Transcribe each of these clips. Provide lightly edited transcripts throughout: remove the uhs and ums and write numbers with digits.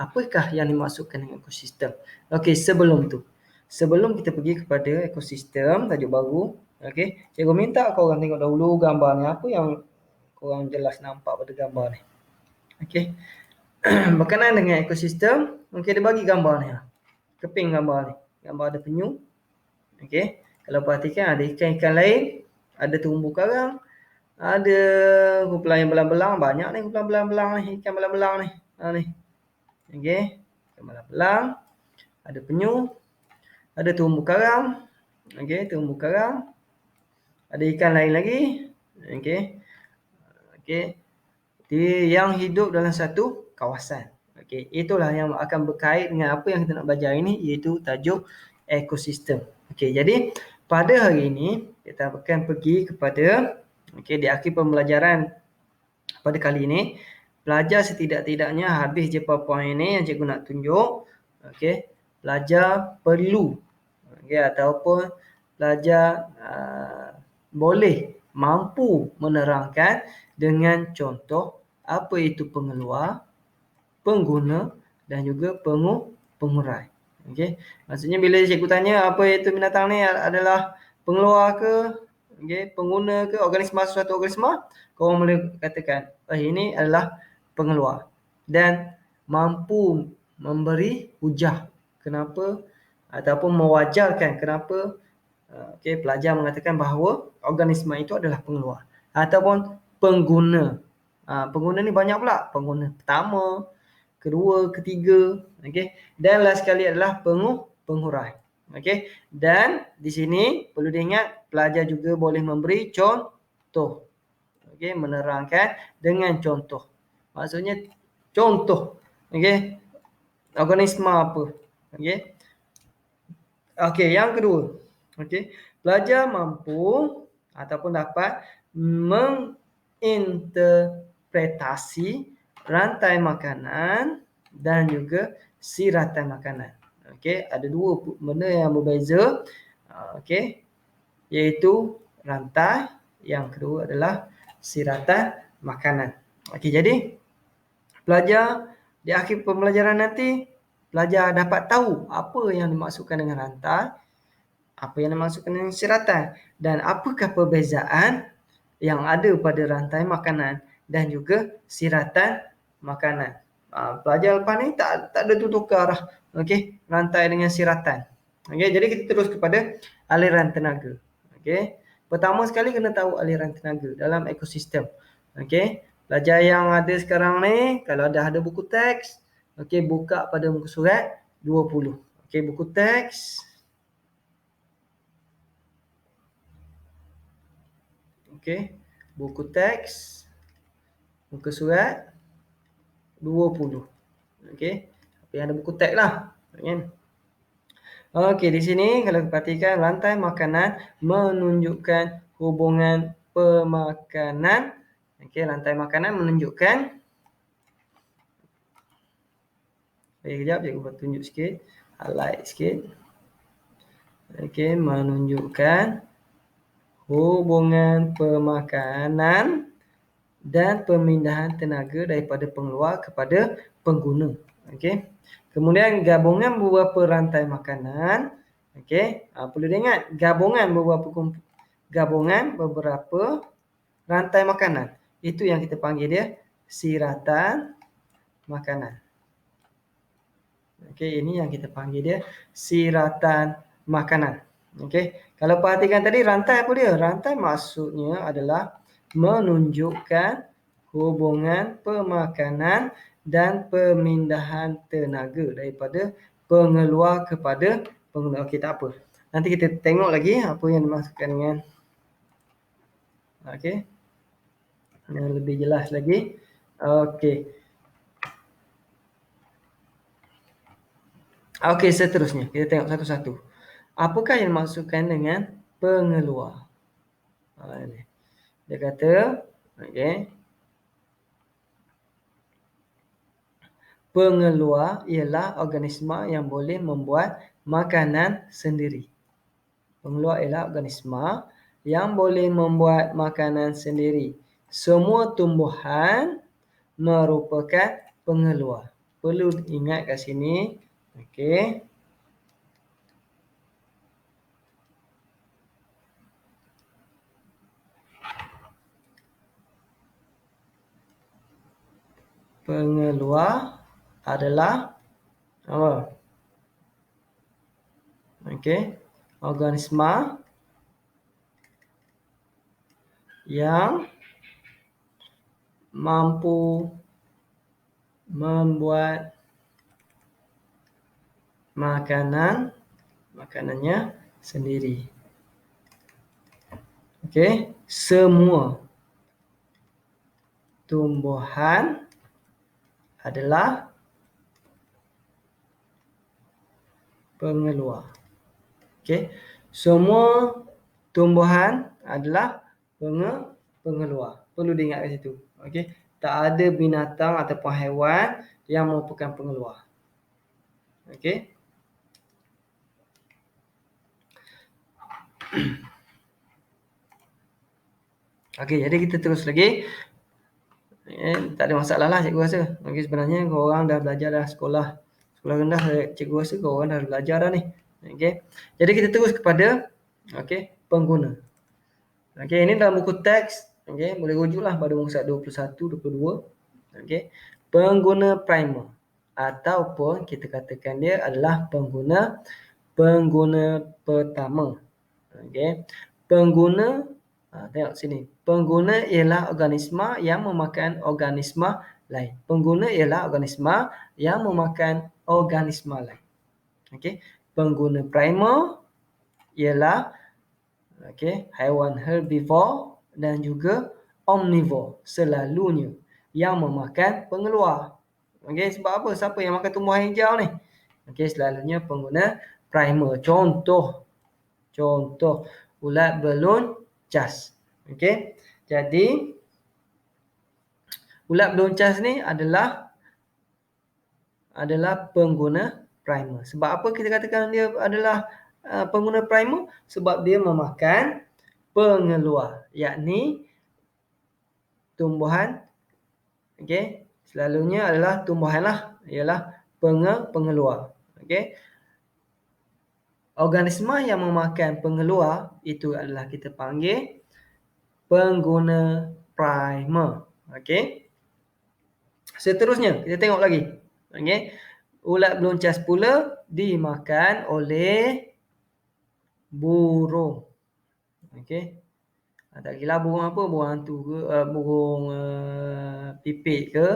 apakah yang dimaksudkan dengan ekosistem? Okey, sebelum kita pergi kepada ekosistem, tajuk baru, okey, cikgu minta korang tengok dahulu gambar ni, apa yang korang jelas nampak pada gambar ni. Okey. Berkenaan dengan ekosistem, okey, dia bagi gambar ni. Keping gambar ni. Gambar ada penyu. Okey. Kalau perhatikan ada ikan-ikan lain, ada terumbu karang, ada kumpulan yang belang-belang, banyak ni kumpulan belang-belang ni, ikan belang-belang ni. Ni. Okey. Ikan belang-belang, ada penyu, ada terumbu karang. Okey, terumbu karang. Ada ikan lain lagi. Okey. Okey. Yang hidup dalam satu kawasan. Okey, itulah yang akan berkait dengan apa yang kita nak belajar ini, iaitu tajuk ekosistem. Okey, jadi pada hari ini kita akan pergi kepada di akhir pembelajaran pada kali ini, pelajar setidak-tidaknya habis je PowerPoint ini yang cikgu nak tunjuk. Okey, pelajar perlu ataupun pelajar boleh mampu menerangkan dengan contoh apa itu pengeluar, pengguna dan juga pengurai. Okey. Maksudnya bila cikgu tanya apa itu binatang ni adalah pengeluar ke, pengguna ke, suatu organisma, korang boleh katakan ini adalah pengeluar dan mampu memberi hujah kenapa ataupun mewajarkan kenapa pelajar mengatakan bahawa organisma itu adalah pengeluar ataupun pengguna. Pengguna ni banyak pula, pengguna pertama, kedua, ketiga, dan last sekali adalah pengurai. Dan di sini perlu diingat pelajar juga boleh memberi contoh. Menerangkan dengan contoh. Maksudnya contoh, organisma apa. Yang kedua, pelajar mampu ataupun dapat menginterpretasi rantai makanan dan juga siratan makanan. Ada dua benda yang berbeza. Iaitu rantai, yang kedua adalah siratan makanan. Jadi pelajar di akhir pembelajaran nanti, pelajar dapat tahu apa yang dimaksudkan dengan rantai, apa yang dimaksudkan dengan siratan, dan apakah perbezaan yang ada pada rantai makanan dan juga siratan makanan. Pelajar lepas ni tak ada tukar dah. Rantai dengan siratan. Jadi kita terus kepada aliran tenaga. Pertama sekali kena tahu aliran tenaga dalam ekosistem. Pelajar yang ada sekarang ni, kalau dah ada buku teks, buka pada muka surat 20. Buku teks. Buku teks, muka surat 20. Tapi ada buku teks lah. Di sini kalau perhatikan rantai makanan menunjukkan hubungan pemakanan. Rantai makanan menunjukkan. Kejap, cikgu buat tunjuk sikit. Highlight sikit. Menunjukkan hubungan pemakanan dan pemindahan tenaga daripada pengeluar kepada pengguna. Kemudian gabungan beberapa rantai makanan. Perlu diingat gabungan beberapa rantai makanan. Itu yang kita panggil dia siratan makanan. Ini yang kita panggil dia siratan makanan. Kalau perhatikan tadi rantai apa dia? Rantai maksudnya adalah menunjukkan hubungan pemakanan dan pemindahan tenaga daripada pengeluar kepada pengguna. Tak apa. Nanti kita tengok lagi apa yang dimaksudkan dengan yang lebih jelas lagi. Seterusnya kita tengok satu-satu. Apakah yang dimaksudkan dengan pengeluar? Dia kata, pengeluar ialah organisma yang boleh membuat makanan sendiri. Pengeluar ialah organisma yang boleh membuat makanan sendiri. Semua tumbuhan merupakan pengeluar. Perlu ingat kat sini. Okey. Pengeluar adalah apa? Okey. Organisma yang mampu membuat makanannya sendiri. Okey, semua tumbuhan adalah pengeluar. Okey, semua tumbuhan adalah pengeluar. Perlu diingat kat situ. Okey, tak ada binatang ataupun haiwan yang merupakan pengeluar. Okey. Okey, jadi kita terus lagi. Tak ada masalah lah cikgu rasa. Okay, sebenarnya korang dah belajar dah sekolah rendah, cikgu rasa korang dah belajar dah ni. Okay. Jadi kita terus kepada pengguna. Okay, ini dalam buku teks. Okay, boleh rujuk lah pada muka 21, 22. Okay. Pengguna primer ataupun kita katakan dia adalah pengguna pertama. Okay. Pengguna, tengok sini. Pengguna ialah organisma yang memakan organisma lain. Pengguna ialah organisma yang memakan organisma lain. Okay. Pengguna primer ialah haiwan herbivore dan juga omnivore selalunya yang memakan pengeluar. Okay, sebab apa? Siapa yang makan tumbuhan hijau ni? Okay, selalunya pengguna primer. Contoh ulat belun cas. Okey. Jadi ulat belun cas ni adalah pengguna primer. Sebab apa kita katakan dia adalah pengguna primer? Sebab dia memakan pengeluar, yakni tumbuhan. Okey. Selalunya adalah tumbuhan lah, ialah pengeluar. Okey. Organisma yang memakan pengeluar itu adalah kita panggil pengguna primer. Okey. Seterusnya kita tengok lagi. Okey. Ulat beluncas pula dimakan oleh burung. Okey. Tak kira burung apa, burung hantu ke, burung pipit ke,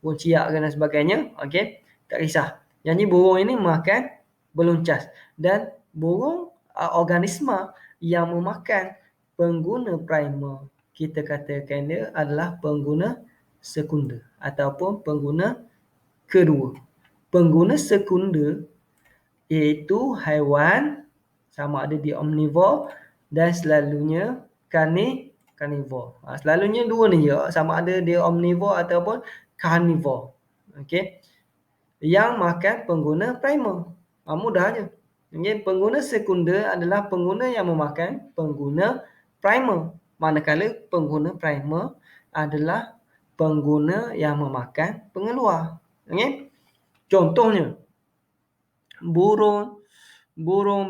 burung ciak ke dan sebagainya. Okey. Tak kisah. Jadi burung ini makan beluncas dan burung organisma yang memakan pengguna primer, kita katakan dia adalah pengguna sekunder ataupun pengguna kedua. Pengguna sekunder iaitu haiwan sama ada dia omnivore dan selalunya carnivore. Selalunya dua ni je, sama ada dia omnivore ataupun carnivore. Okey. Yang makan pengguna primer. Mudahnya. Okay. Pengguna sekunder adalah pengguna yang memakan pengguna primer. Manakala pengguna primer adalah pengguna yang memakan pengeluar. Okay. Contohnya, burung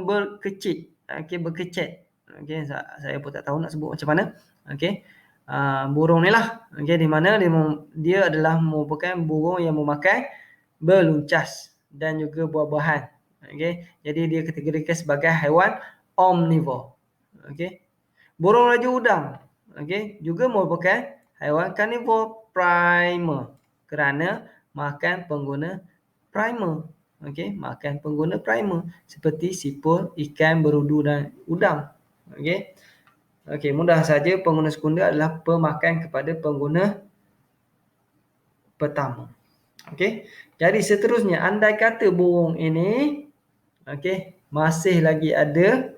berkecit. Okay, berkecet. Okay, saya pun tak tahu nak sebut macam mana. Okay. Burung ni lah. Okay, di mana dia adalah merupakan burung yang memakan beluncas dan juga buah-buahan. Okay. Jadi dia kategorikan sebagai haiwan omnivore. Okay. Burung raja udang, okay, juga merupakan haiwan carnivore primer kerana makan pengguna primer. Okay, makan pengguna primer seperti siput, ikan berudu dan udang. Okay. Okay, mudah saja pengguna sekunder adalah pemakan kepada pengguna pertama. Okey. Jadi seterusnya, andai kata burung ini masih lagi ada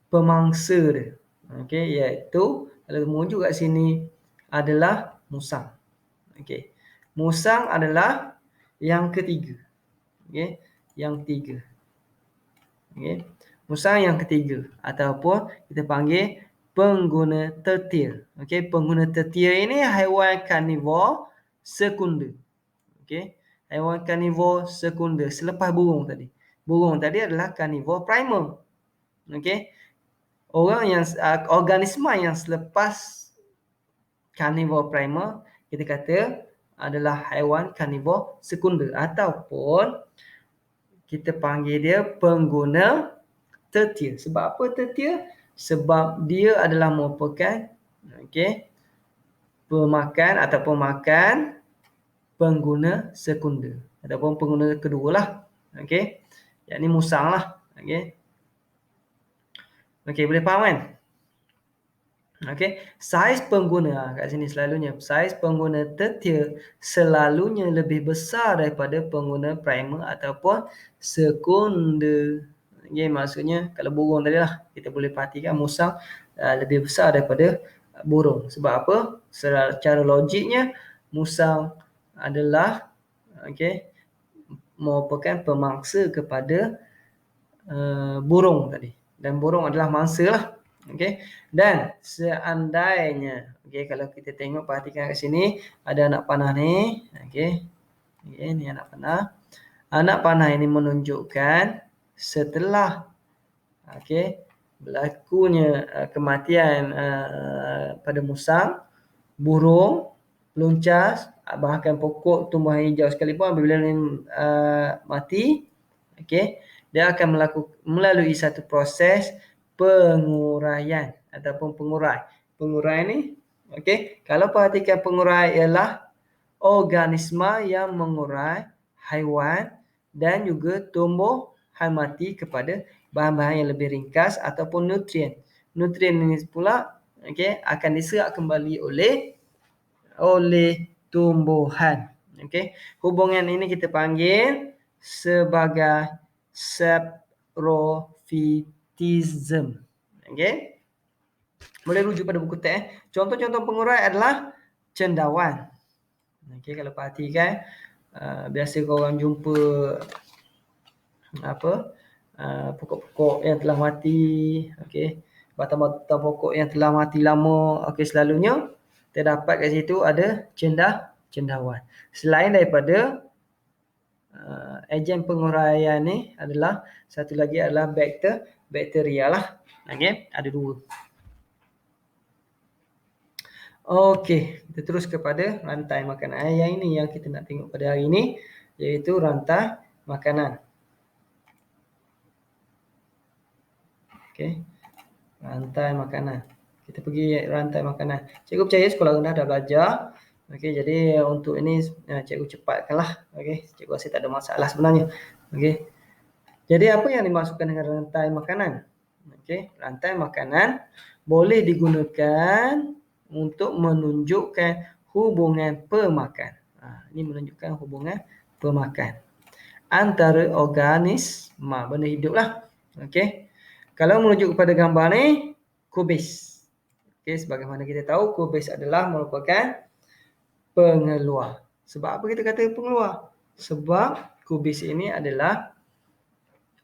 pemangsa dia. Okey, iaitu kalau merujuk kat sini adalah musang. Okey. Musang adalah yang ketiga. Okey, yang ketiga. Okey. Musang yang ketiga ataupun kita panggil pengguna tertier. Okey, pengguna tertier ini haiwan karnivor sekunder. Okey. haiwan karnivor sekunder selepas burung tadi. Burung tadi adalah karnivor primer. Okey. Organisma yang selepas karnivor primer kita kata adalah haiwan karnivor sekunder ataupun kita panggil dia pengguna tertier. Sebab apa tertier? Sebab dia adalah merupakan pemakan ataupun makan pengguna sekunder ataupun pengguna kedua lah. Okey. Yang ni musang lah. Okey. Okey, boleh faham kan? Okey, saiz pengguna kat sini selalunya saiz pengguna tertier selalunya lebih besar daripada pengguna primer ataupun sekunder. Okey, maksudnya kalau burung tadi lah kita boleh perhatikan musang lebih besar daripada burung. Sebab apa? Secara logiknya musang adalah merupakan pemangsa kepada burung tadi, dan burung adalah mangsa lah. Okey, dan seandainya kalau kita tengok perhatikan kat sini ada anak panah ni. Okey, ni anak panah. Anak panah ini menunjukkan setelah berlakunya kematian pada musang, burung, peluncas, bahkan pokok tumbuhan hijau sekalipun apabila mati, dia akan melalui satu proses penguraian ataupun pengurai. Pengurai ni, kalau perhatikan pengurai ialah organisma yang mengurai haiwan dan juga tumbuhan mati kepada bahan-bahan yang lebih ringkas ataupun nutrien. Nutrien ini pula akan diserap kembali oleh tumbuhan. Hubungan ini kita panggil sebagai saprophytism. Boleh rujuk pada buku teks. Contoh-contoh pengurai adalah cendawan. Kalau perhatikan biasa korang jumpa pokok-pokok yang telah mati, batang-batang pokok yang telah mati lama, selalunya terdapat kat situ ada cendawan. Selain daripada ejen penguraian ni adalah satu lagi adalah bakteria lah. Ada dua. Okey, kita terus kepada rantai makanan. Yang ini yang kita nak tengok pada hari ini, iaitu rantai makanan. Rantai makanan. Kita pergi rantai makanan. Cikgu percaya sekolah rendah dah belajar. Jadi untuk ini cikgu cepatkanlah. Cikgu rasa tak ada masalah sebenarnya. Jadi apa yang dimaksudkan dengan rantai makanan? Rantai makanan boleh digunakan untuk menunjukkan hubungan pemakan. Ini menunjukkan hubungan pemakan antara organisma, benda hidup lah. Kalau merujuk kepada gambar ni, kubis. Sebagaimana kita tahu, kubis adalah merupakan pengeluar. Sebab apa kita kata pengeluar? Sebab kubis ini adalah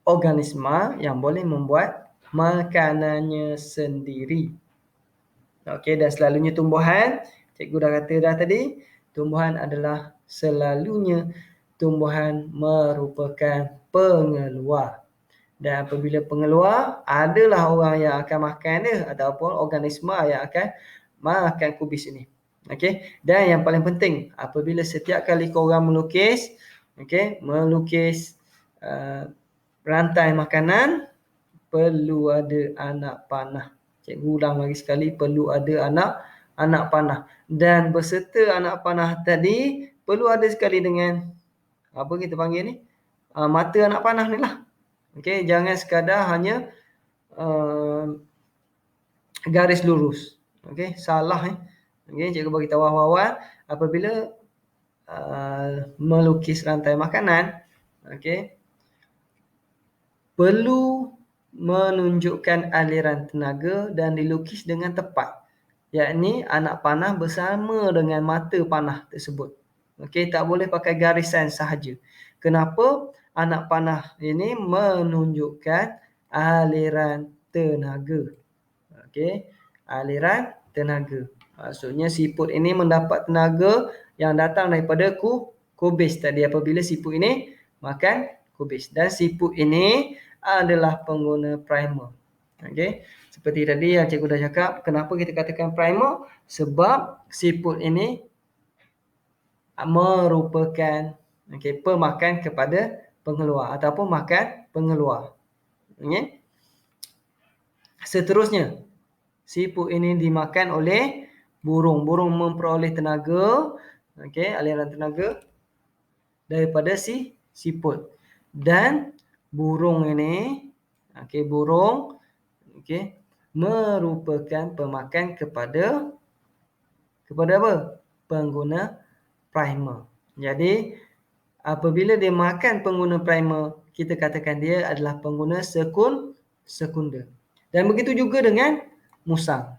organisma yang boleh membuat makanannya sendiri. Dan selalunya tumbuhan, cikgu dah kata dah tadi, tumbuhan adalah selalunya tumbuhan merupakan pengeluar. Dan apabila pengeluar, adalah orang yang akan makan dia ataupun organisma yang akan makan kubis ini. Dan yang paling penting, apabila setiap kali korang melukis, melukis rantai makanan, perlu ada anak panah. Cikgu ulang lagi sekali, perlu ada anak panah. Dan beserta anak panah tadi, perlu ada sekali dengan, apa kita panggil ni? Mata anak panah ni lah. Jangan sekadar hanya garis lurus. Salah. Cikgu bagi tahu awal-awal, apabila melukis rantai makanan, perlu menunjukkan aliran tenaga dan dilukis dengan tepat, yakni anak panah bersama dengan mata panah tersebut. Tak boleh pakai garisan sahaja. Kenapa? Anak panah ini menunjukkan aliran tenaga. Aliran tenaga. Maksudnya siput ini mendapat tenaga yang datang daripada kubis tadi apabila siput ini makan kubis. Dan siput ini adalah pengguna primer. Okey. Seperti tadi yang cikgu dah cakap, kenapa kita katakan primer? Sebab siput ini merupakan pemakan kepada pengeluar ataupun makan pengeluar. Okay. Seterusnya, siput ini dimakan oleh burung. Burung memperoleh tenaga, aliran tenaga daripada si siput. Dan burung ini, burung merupakan pemakan kepada apa? Pengguna primer. Jadi apabila dia makan pengguna primer, kita katakan dia adalah pengguna sekunder. Dan begitu juga dengan musang.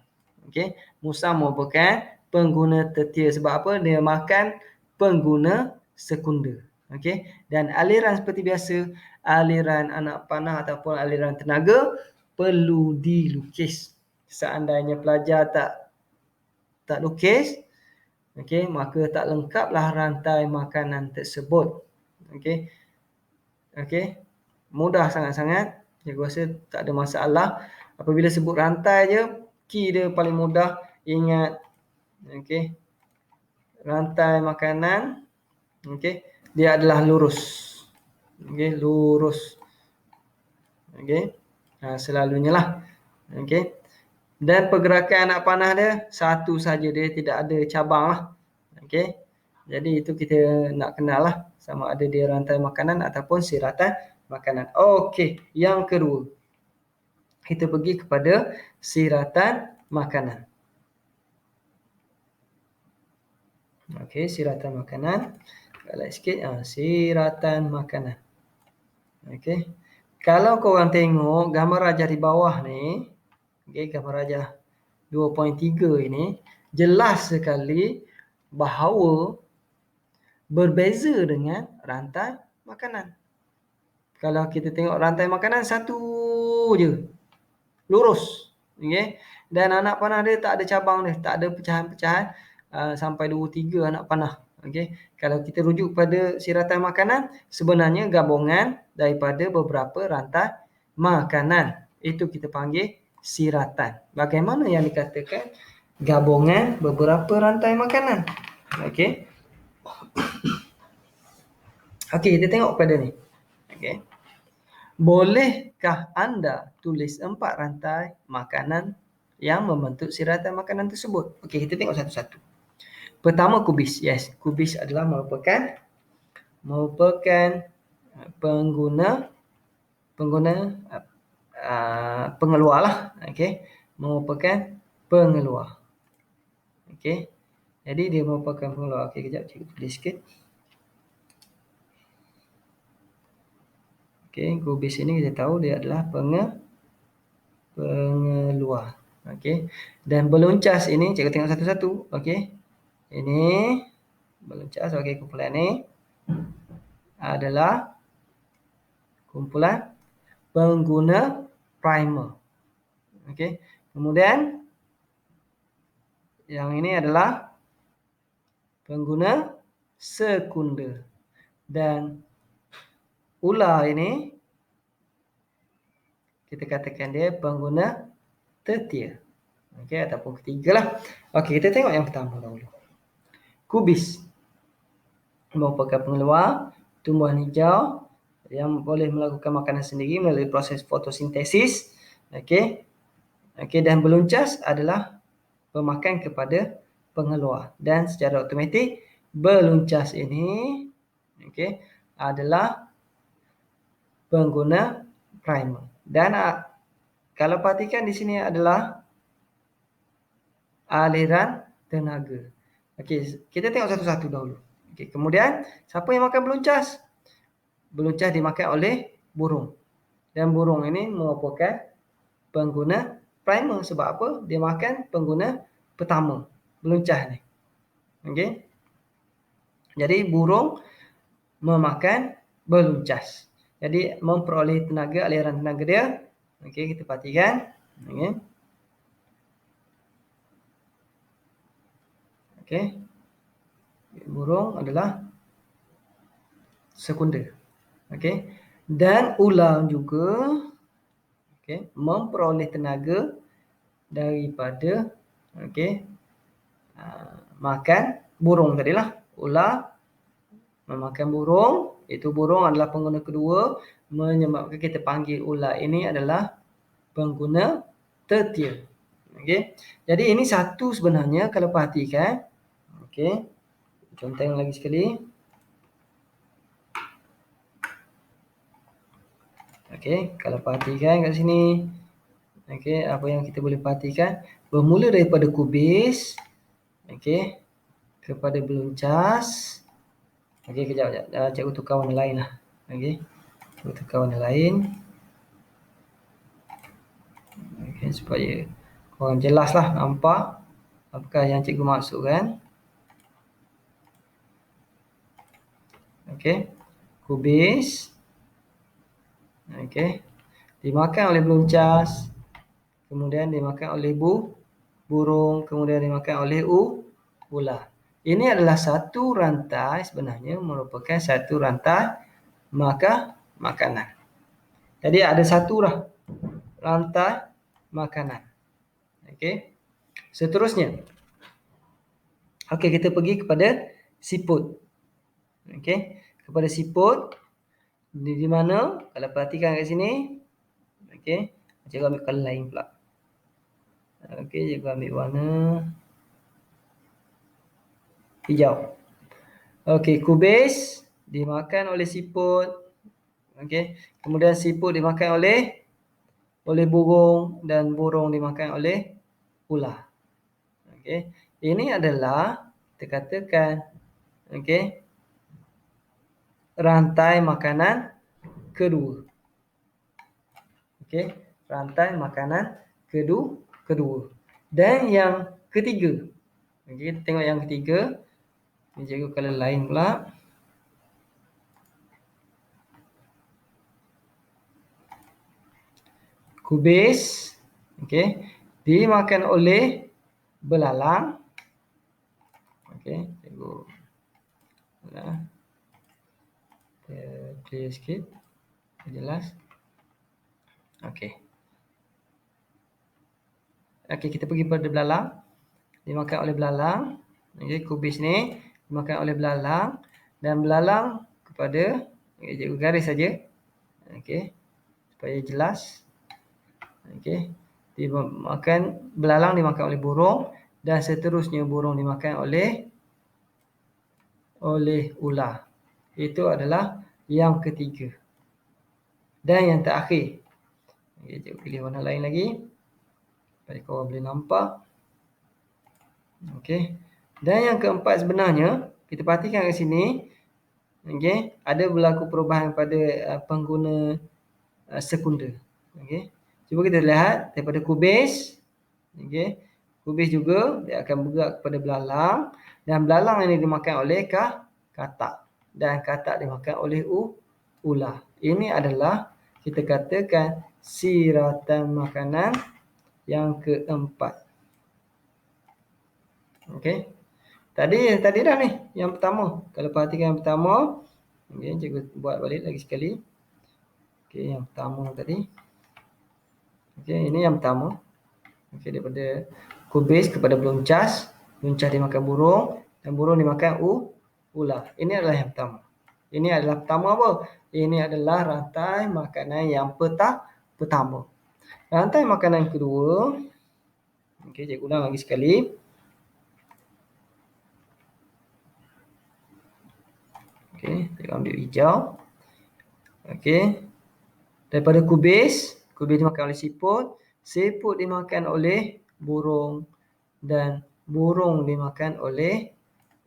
Musang merupakan pengguna tertier. Sebab apa? Dia makan pengguna sekunder. Dan aliran seperti biasa, aliran anak panah ataupun aliran tenaga perlu dilukis. Seandainya pelajar tak lukis, maka tak lengkaplah rantai makanan tersebut. Mudah sangat-sangat. Saya rasa tak ada masalah. Apabila sebut rantai je, key dia paling mudah ingat. Rantai makanan, dia adalah lurus. Lurus. Selalunya lah. Dan pergerakan anak panah dia satu saja, dia tidak ada cabang lah. Jadi itu kita nak kenal lah, sama ada dia rantai makanan ataupun siratan makanan. Yang kedua, kita pergi kepada siratan makanan. Siratan makanan. Lihat sikit, siratan makanan. Kalau korang tengok gambar rajah di bawah ni, gambar rajah 2.3 ini, jelas sekali bahawa berbeza dengan rantai makanan. Kalau kita tengok rantai makanan satu je, lurus. Dan anak panah dia tak ada cabang dia, tak ada pecahan-pecahan sampai 2-3 anak panah. Kalau kita rujuk pada siratan makanan, sebenarnya gabungan daripada beberapa rantai makanan. Itu kita panggil siratan. Bagaimana yang dikatakan gabungan beberapa rantai makanan? Kita tengok pada ni. Bolehkah anda tulis 4 rantai makanan yang membentuk siratan makanan tersebut? Kita tengok satu-satu. Pertama, kubis. Yes, kubis adalah merupakan pengguna pengeluar lah. Merupakan pengeluar. Jadi dia merupakan pengeluar. Kejap cikgu tulis sikit. Kubis ini kita tahu dia adalah pengeluar. Dan beluncas ini cikgu tengok satu-satu. Ini beluncas. Kumpulan ini adalah kumpulan pengguna primer. Kemudian yang ini adalah pengguna sekunder. Dan ular ini kita katakan dia pengguna tertier. Ataupun ketiga lah. Kita tengok yang pertama dahulu. Kubis merupakan pengeluar tumbuhan hijau yang boleh melakukan makanan sendiri melalui proses fotosintesis. Dan beluncas adalah pemakan kepada pengeluar. Dan secara automatik beluncas ini adalah pengguna primer. Dan kalau perhatikan di sini adalah aliran tenaga. Kita tengok satu-satu dahulu. Kemudian, siapa yang makan beluncas? Beluncas dimakan oleh burung. Dan burung ini merupakan pengguna primer. Sebab apa? Dia makan pengguna pertama, beluncas ni. Jadi, burung memakan beluncas. Jadi, memperoleh tenaga, aliran tenaga dia. Kita perhatikan. Burung adalah sekunder. Okey. Dan ular juga memperoleh tenaga daripada makan burung tadilah. Ular memakan burung, itu burung adalah pengguna kedua, menyebabkan kita panggil ular ini adalah pengguna tertier. Okey. Jadi ini satu sebenarnya kalau perhatikan. Okey. Contoh lagi sekali. Okey, kalau perhatikan kat sini. Okey, apa yang kita boleh perhatikan? Bermula daripada kubis. Okey. Kepada beluncas. Okey, kejap. Cikgu tukar warna lain lah. Okey. Cikgu tukar warna lain. Okey, supaya korang jelas lah nampak apakah yang cikgu maksudkan. Okey. Kubis. Okey. Dimakan oleh beluncas. Kemudian dimakan oleh burung. Kemudian dimakan oleh ular. Ini adalah satu rantai, sebenarnya merupakan satu rantai makanan. Jadi ada satu lah rantai makanan. Okey. Seterusnya. Okey, kita pergi kepada siput. Okey. Kepada siput. Di mana? Kalau perhatikan kat sini. Okey. Cikgu ambil color lain pula. Okey, cikgu ambil warna hijau. Okey, kubis dimakan oleh siput. Okey. Kemudian siput dimakan oleh burung dan burung dimakan oleh ular. Okey. Ini adalah kita katakan rantai makanan kedua. Okey, rantai makanan kedua. Dan yang ketiga. Okey, kita tengok yang ketiga. Ini cikgu color lain pula. Kubis, okey, dimakan oleh belalang. Okey, cikgu clear sikit, jelas. Okey. Okey, kita pergi pada belalang. Dimakan oleh belalang. Okey, kubis ni dimakan oleh belalang dan belalang kepada cikgu garis saja. Okey, supaya jelas. Okey, belalang dimakan oleh burung dan seterusnya burung dimakan oleh ular. Itu adalah yang ketiga. Dan yang terakhir. Okay, cikgu pilih warna lain lagi. Supaya korang boleh nampak. Okey. Dan yang keempat sebenarnya, kita perhatikan kat sini. Okey, ada berlaku perubahan pada pengguna sekunder. Okey. Cuba kita lihat daripada kubis. Okey. Kubis juga dia akan bergerak kepada belalang dan belalang ini dimakan oleh katak dan katak dimakan oleh ular. Ini adalah kita katakan siratan makanan yang keempat. Okey. Tadi dah ni yang pertama. Kalau perhatikan yang pertama, okey, cikgu buat balik lagi sekali. Okey, yang pertama tadi. Okey, ini yang pertama. Okey, daripada kubis kepada beluncas. Beluncas dimakan burung dan burung dimakan ular. Ini adalah yang pertama. Ini adalah pertama apa? Ini adalah rantai makanan yang pertama. Rantai makanan kedua. Okey, cikgu ulang lagi sekali. Okey, cikgu ambil hijau. Okey. Daripada kubis dimakan oleh siput. Siput dimakan oleh burung dan burung dimakan oleh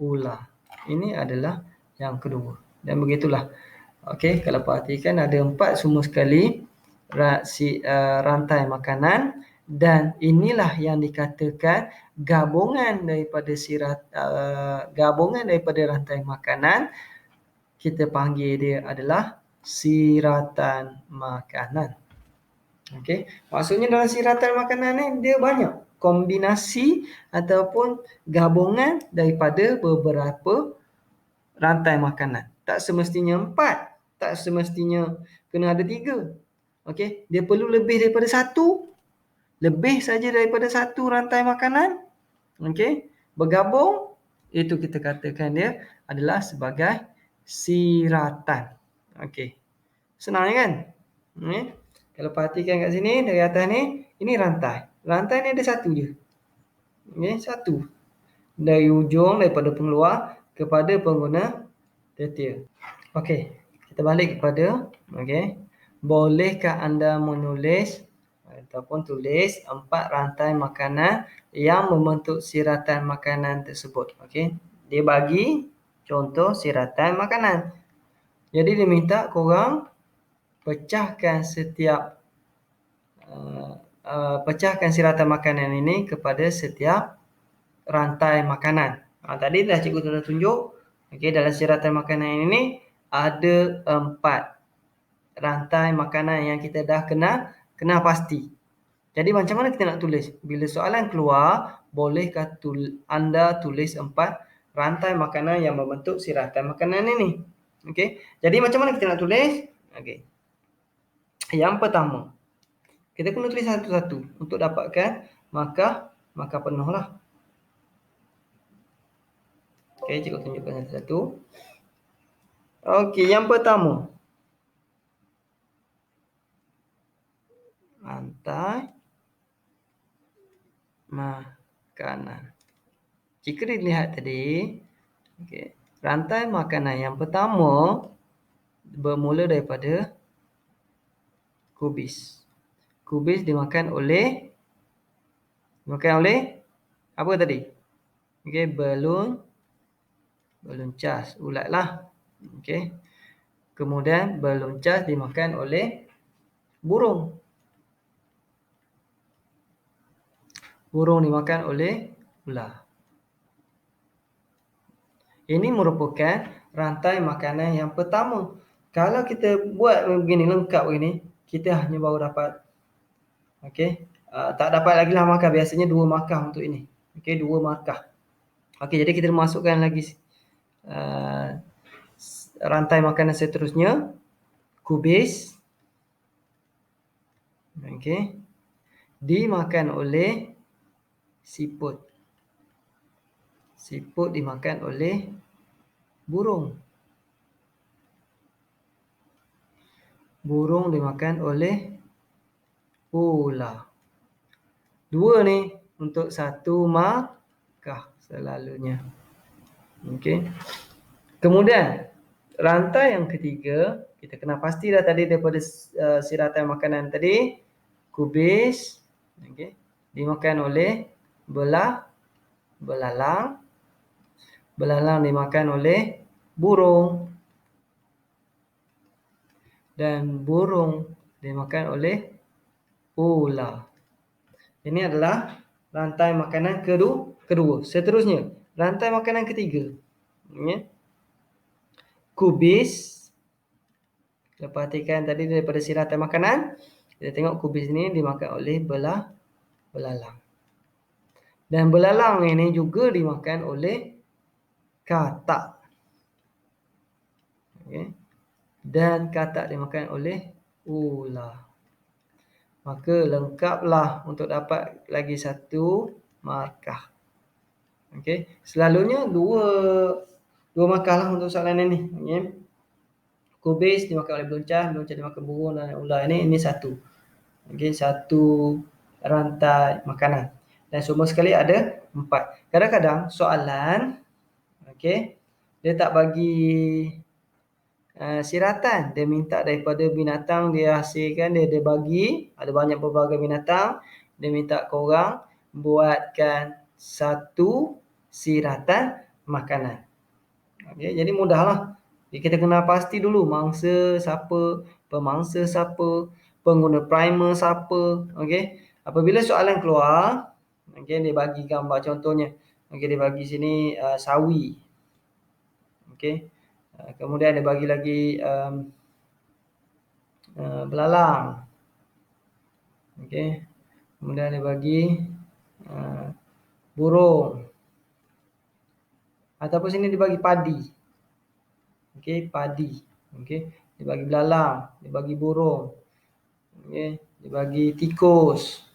ular. Ini adalah yang kedua. Dan begitulah. Okey, kalau perhatikan ada 4 semua sekali rantai makanan dan inilah yang dikatakan gabungan daripada rantai makanan, kita panggil dia adalah siratan makanan. Okey, maksudnya dalam siratan makanan ni dia banyak kombinasi ataupun gabungan daripada beberapa rantai makanan. Tak semestinya 4. Tak semestinya kena ada 3. Okey, dia perlu lebih daripada 1. Lebih saja daripada 1 rantai makanan. Okey, bergabung, itu kita katakan dia adalah sebagai siratan. Okey, senang kan? Kalau perhatikan kat sini, dari atas ni, ini rantai. Rantai ni ada satu je. Okey, satu. Dari ujung, daripada pengeluar kepada pengguna tetir. Okey, kita balik kepada, okey, bolehkah anda menulis ataupun tulis 4 rantai makanan yang membentuk siratan makanan tersebut? Okey, dia bagi contoh siratan makanan. Jadi dia minta korang pecahkan setiap pecahkan siratan makanan ini kepada setiap rantai makanan. Tadi dah cikgu sudah tunjuk. Okey, dalam siratan makanan ini ada 4 rantai makanan yang kita dah kena pasti. Jadi macam mana kita nak tulis? Bila soalan keluar, bolehkah anda tulis 4 rantai makanan yang membentuk siratan makanan ini? Okey. Jadi macam mana kita nak tulis? Okey. Yang pertama, kita kena tulis satu-satu untuk dapatkan markah penuh lah. Okey, cikgu tunjukkan satu-satu. Okey, yang pertama. Rantai makanan. Jika dilihat tadi, okey, rantai makanan yang pertama bermula daripada kubis. Kubis dimakan oleh apa tadi? Okey, balon cas, ulatlah. Okey. Kemudian balon cas dimakan oleh burung. Burung dimakan oleh ular. Ini merupakan rantai makanan yang pertama. Kalau kita buat begini, lengkap begini, kita hanya baru dapat, okey, tak dapat lagi lah markah. Biasanya 2 markah untuk ini. Okey, 2 markah. Okey, jadi kita masukkan lagi rantai makanan seterusnya. Kubis. Okey. Dimakan oleh siput. Siput dimakan oleh burung. Burung dimakan oleh ular. 2 ni untuk 1 markah selalunya. Okey. Kemudian rantai yang ketiga, kita kena pasti dah tadi daripada siratan makanan tadi, kubis, okey, dimakan oleh belalang. Belalang dimakan oleh burung. Dan burung dimakan oleh ular. Ini adalah rantai makanan kedua. Seterusnya, rantai makanan ketiga. Kubis. Kita perhatikan tadi daripada siratan makanan. Kita tengok kubis ini dimakan oleh belalang. Dan belalang ini juga dimakan oleh katak. Okay. Dan katak dimakan oleh ular. Maka lengkaplah untuk dapat lagi 1 markah. Okey, selalunya 2 markah lah untuk soalan ini. Okey. Kubis dimakan oleh beluncah dimakan burung dan ular. Ini 1. Okey, 1 rantai makanan. Dan semua sekali ada 4. Kadang-kadang soalan, okey, dia tak bagi siratan. Dia minta daripada binatang dia hasilkan, dia bagi, ada banyak pelbagai binatang. Dia minta korang buatkan 1 siratan makanan. Okay, jadi mudahlah. Kita kena pasti dulu mangsa siapa, pemangsa siapa, pengguna primer siapa. Okay. Apabila soalan keluar, okay, dia bagi gambar contohnya. Okay, dia bagi sini sawi. Okay. Kemudian dia bagi lagi belalang. Okay. Kemudian dia bagi burung. Ataupun sini dia bagi padi. Okey, padi. Okey, dia bagi belalang, dia bagi burung. Okey, dia bagi tikus,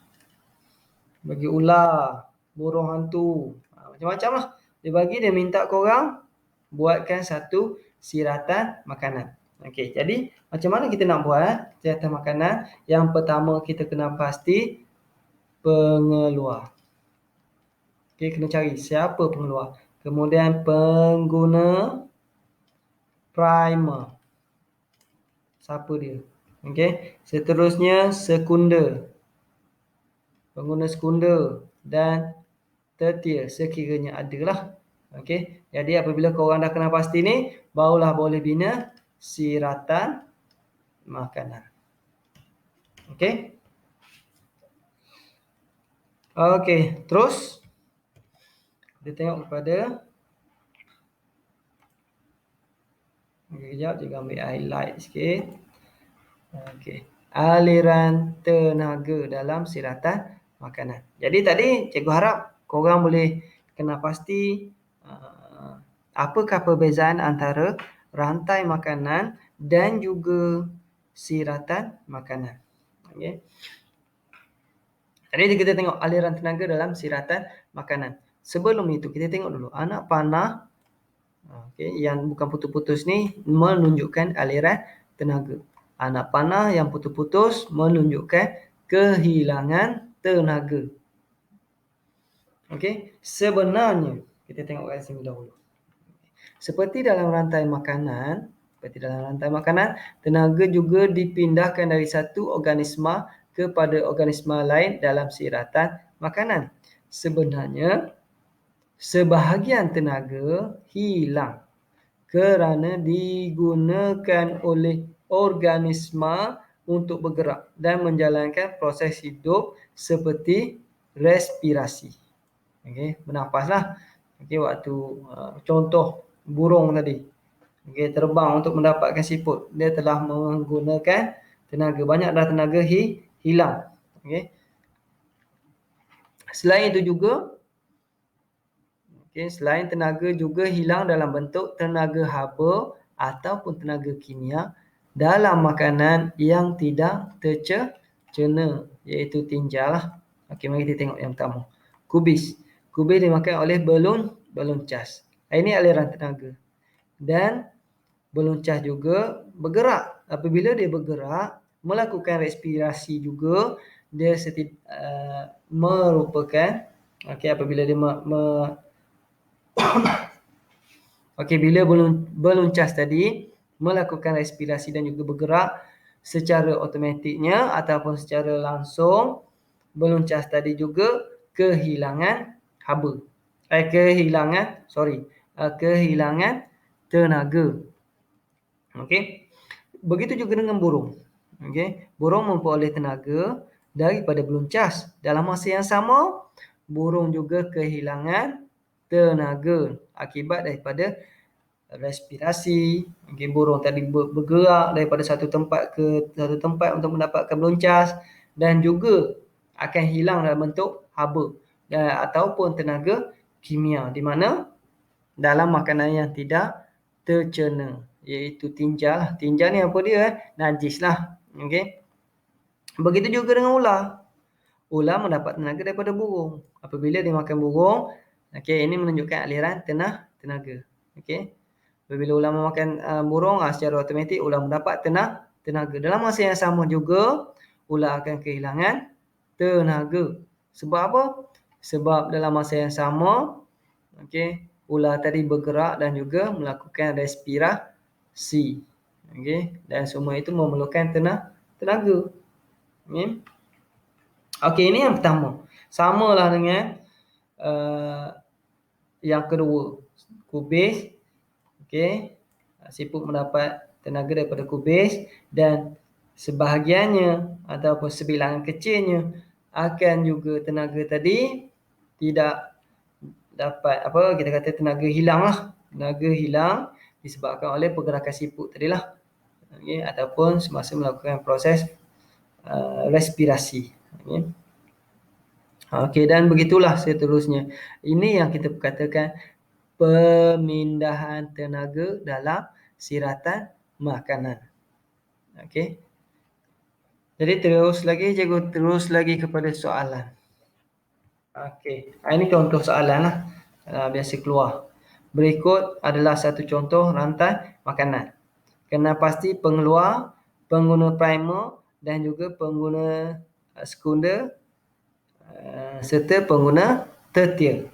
bagi ular, burung hantu. Macam-macam lah. Dia minta korang buatkan satu siratan makanan. Okey, jadi macam mana kita nak buat siratan makanan? Yang pertama kita kena pasti pengeluar. Okey, kena cari siapa pengeluar. Kemudian pengguna primer. Siapa dia? Okey, seterusnya sekunder. Pengguna sekunder dan tertier sekiranya adalah. Okey, jadi apabila korang dah kenal pasti ni, barulah boleh bina siratan makanan. Okey. Okey, terus kita tengok kepada kejap, cikgu ambil highlight sikit. Okey, aliran tenaga dalam siratan makanan. Jadi tadi cikgu harap korang boleh kenal pasti apakah perbezaan antara rantai makanan dan juga siratan makanan. Okey. Jadi kita tengok aliran tenaga dalam siratan makanan. Sebelum itu kita tengok dulu anak panah yang bukan putus-putus ni menunjukkan aliran tenaga. Anak panah yang putus-putus menunjukkan kehilangan tenaga. Okey, sebenarnya kita tengok kat sini dahulu. Seperti dalam rantai makanan, tenaga juga dipindahkan dari satu organisma kepada organisma lain dalam siratan makanan. Sebenarnya, sebahagian tenaga hilang kerana digunakan oleh organisma untuk bergerak dan menjalankan proses hidup seperti respirasi. Okey, bernafaslah. Okey, waktu contoh burung tadi. Okey, terbang untuk mendapatkan siput. Dia telah menggunakan tenaga. Banyak dah tenaga hilang. Okey. Selain itu juga, selain tenaga juga hilang dalam bentuk tenaga haba ataupun tenaga kimia dalam makanan yang tidak tercerna, iaitu tinja lah. Okey, mari kita tengok yang pertama. Kubis. Kubis dimakan oleh belon cas. Ini aliran tenaga. Dan belon cas juga bergerak. Apabila dia bergerak, melakukan respirasi juga, dia merupakan apabila dia bila belon cas tadi melakukan respirasi dan juga bergerak secara automatiknya ataupun secara langsung, belon cas tadi juga kehilangan haba. Kehilangan tenaga. Okey. Begitu juga dengan burung. Okey, burung memperoleh tenaga daripada belon cas. Dalam masa yang sama, burung juga kehilangan tenaga akibat daripada respirasi. Okey, burung tadi bergerak daripada satu tempat ke satu tempat untuk mendapatkan belon cas dan juga akan hilang dalam bentuk haba ataupun tenaga kimia di mana dalam makanan yang tidak tercerna, iaitu tinja lah. Tinja ni apa dia? Najis lah. Okey. Begitu juga dengan ular. Ular mendapat tenaga daripada burung. Apabila dia makan burung, okey, ini menunjukkan aliran tenaga. Okey. Apabila ular memakan burung, secara automatik ular mendapat tenaga. Dalam masa yang sama juga, ular akan kehilangan tenaga. Sebab apa? Sebab dalam masa yang sama, okey, ular tadi bergerak dan juga melakukan respirasi. Okey, dan semua itu memerlukan tenaga. Okey. Okey, ini yang pertama. Samalah dengan yang kedua. Kubis. Okey. Siput mendapat tenaga daripada kubis dan sebahagiannya ataupun sebilangan kecilnya akan juga tenaga tadi tidak dapat kita kata tenaga hilang lah. Tenaga hilang disebabkan oleh pergerakan siput tadilah. Okey, ataupun semasa melakukan proses respirasi. Okey, dan begitulah seterusnya. Ini yang kita katakan pemindahan tenaga dalam siratan makanan. Okey. Jadi terus lagi, cikgu terus lagi kepada soalan. Okey, ini contoh soalan lah. Biasa keluar. Berikut adalah satu contoh rantai makanan. Kena pasti pengeluar, pengguna primer dan juga pengguna sekunder serta pengguna tertier.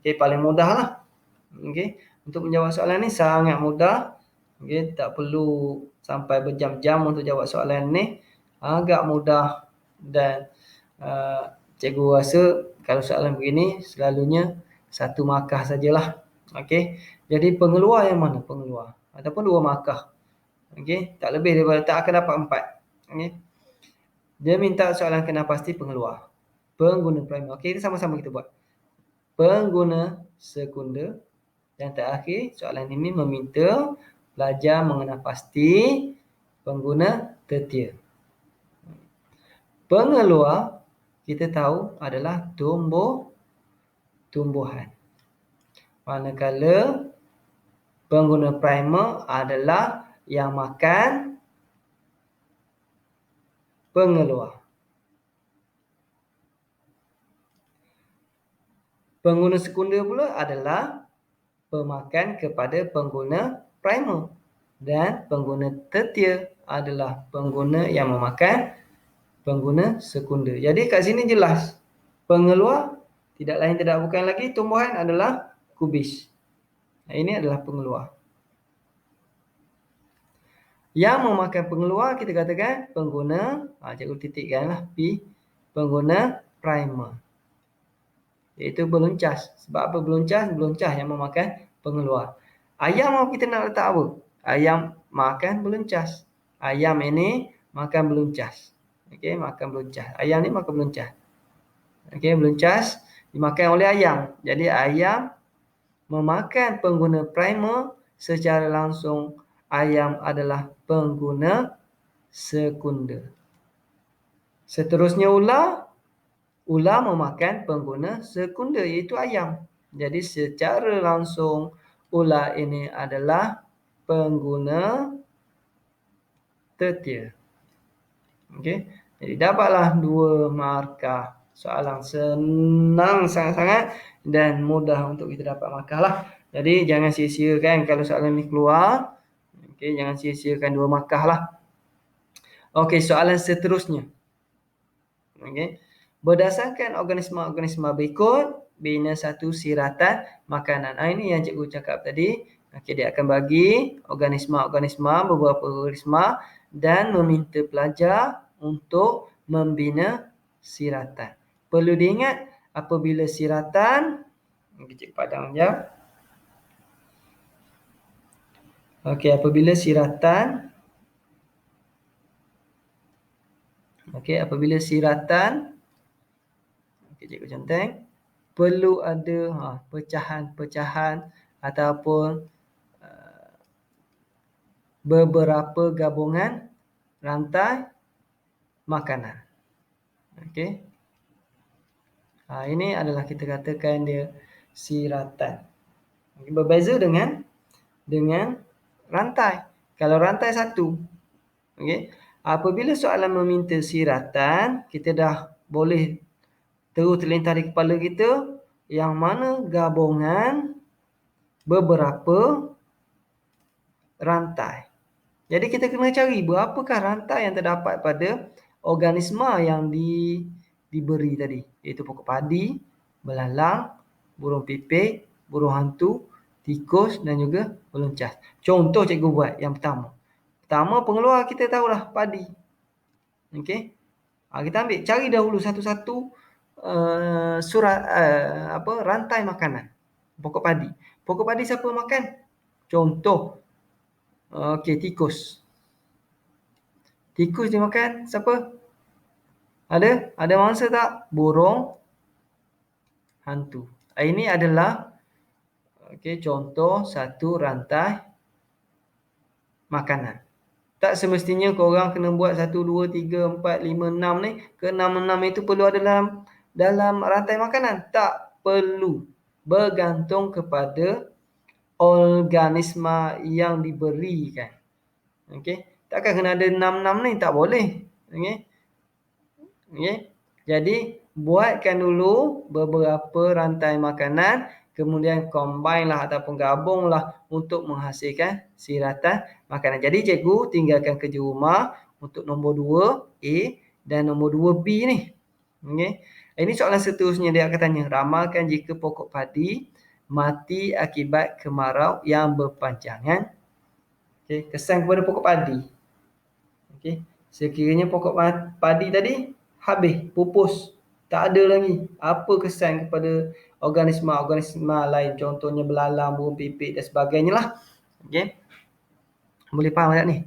Okey, paling mudah lah. Okey, untuk menjawab soalan ni sangat mudah. Okey, tak perlu sampai berjam-jam untuk jawab soalan ni. Agak mudah dan cikgu rasa kalau soalan begini selalunya satu markah sajalah. Okey, jadi pengeluar yang mana? Pengeluar ataupun 2 markah. Okey, tak lebih daripada, tak akan dapat 4. Okey. Dia minta soalan kena pasti pengeluar. Pengguna primer. Okey, sama-sama kita buat. Pengguna sekunder. Dan terakhir, soalan ini meminta pelajar mengenal pasti pengguna tertier. Pengeluar kita tahu adalah tumbuhan. Manakala pengguna primer adalah yang makan pengeluar. Pengguna sekunder pula adalah pemakan kepada pengguna primer. Dan pengguna tertier adalah pengguna yang memakan pengguna sekunder. Jadi kat sini jelas. Pengeluar tidak lain tidak bukan lagi tumbuhan adalah kubis. Ini adalah pengeluar. Yang memakan pengeluar kita katakan pengguna, cikgu titikkanlah P, pengguna primer. Iaitu beluncas. Sebab apa beluncas? Beluncas yang memakan pengeluar. Ayam kita nak letak apa? Ayam makan beluncas. Ayam ini makan beluncas. Okey, makan beluncas. Ayam ni makan beluncas. Okey, beluncas dimakan oleh ayam. Jadi ayam memakan pengguna primer secara langsung. Ayam adalah pengguna sekunder. Seterusnya ular. Ular memakan pengguna sekunder iaitu ayam. Jadi secara langsung ular ini adalah pengguna tertier. Okey. Jadi dapatlah 2 markah. Soalan senang sangat-sangat dan mudah untuk kita dapat markah lah. Jadi jangan sia-siakan kalau soalan ni keluar. Okey, jangan sia-siakan 2 markah lah. Okey, soalan seterusnya. Okey. Berdasarkan organisma-organisma berikut, bina satu siratan makanan. Ini yang cikgu cakap tadi. Okey, dia akan bagi organisma-organisma, beberapa organisma dan meminta pelajar untuk membina siratan. Perlu diingat apabila siratan, cikgu padang sekejap. Okey, apabila siratan, cikgu conteng, perlu ada pecahan-pecahan ataupun beberapa gabungan rantai makanan. Okey. Ini adalah kita katakan dia siratan. Berbeza dengan rantai. Kalau rantai satu. Okey. Apabila soalan meminta siratan, kita dah boleh terus terlintas di kepala kita yang mana gabungan beberapa rantai. Jadi kita kena cari berapakah rantai yang terdapat pada organisma yang diberi tadi. Iaitu pokok padi, belalang, burung pipit, burung hantu, tikus dan juga beluncas. Contoh cikgu buat yang pertama. Pertama pengeluar kita tahulah padi. Okey. Kita ambil cari dahulu satu-satu rantai makanan. Pokok padi. Pokok padi siapa makan? Contoh. Okey, tikus. Tikus dimakan siapa? Ada mangsa tak? Burung hantu. Ini adalah contoh satu rantai makanan. Tak semestinya korang kena buat 1, 2, 3, 4, 5, 6 ni. Ke-6 itu perlu ada dalam rantai makanan. Tak perlu. Bergantung kepada organisma yang diberikan. Okey, takkan kena ada 6 ni, tak boleh. Okey. Okey. Jadi buatkan dulu beberapa rantai makanan, kemudian combine lah ataupun gabunglah untuk menghasilkan siratan makanan. Jadi cikgu tinggalkan kerja rumah untuk nombor 2 A dan nombor 2 B ni. Okey. Ini soalan seterusnya dia akan tanya, ramalkan jika pokok padi mati akibat kemarau yang berpanjangan. Okey, kesan kepada pokok padi. Okey, sekiranya pokok padi tadi habis, pupus, tak ada lagi. Apa kesan kepada organisma-organisma lain, contohnya belalang, burung pipit dan sebagainya lah. Okey, boleh faham tak ni?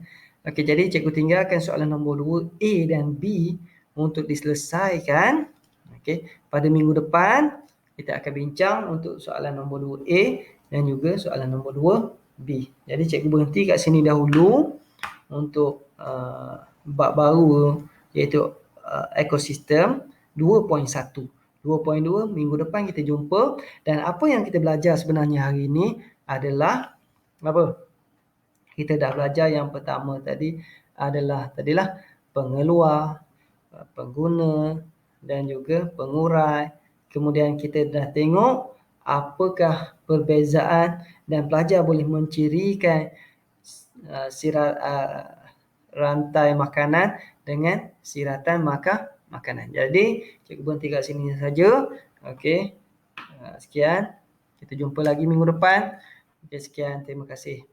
Okey, jadi cikgu tinggalkan soalan nombor 2 A dan B untuk diselesaikan. Okey, pada minggu depan kita akan bincang untuk soalan nombor 2 A dan juga soalan nombor 2 B. Jadi cikgu berhenti kat sini dahulu untuk bab baru iaitu ekosistem 2.1. 2.2 minggu depan kita jumpa, dan apa yang kita belajar sebenarnya hari ini adalah apa? Kita dah belajar yang pertama tadi adalah pengeluar, pengguna dan juga pengurai. Kemudian kita dah tengok apakah perbezaan dan pelajar boleh mencirikan rantai makanan dengan siratan makanan. Jadi cikgu berhenti kat sini saja. Okey. Sekian. Kita jumpa lagi minggu depan. Okey, sekian. Terima kasih.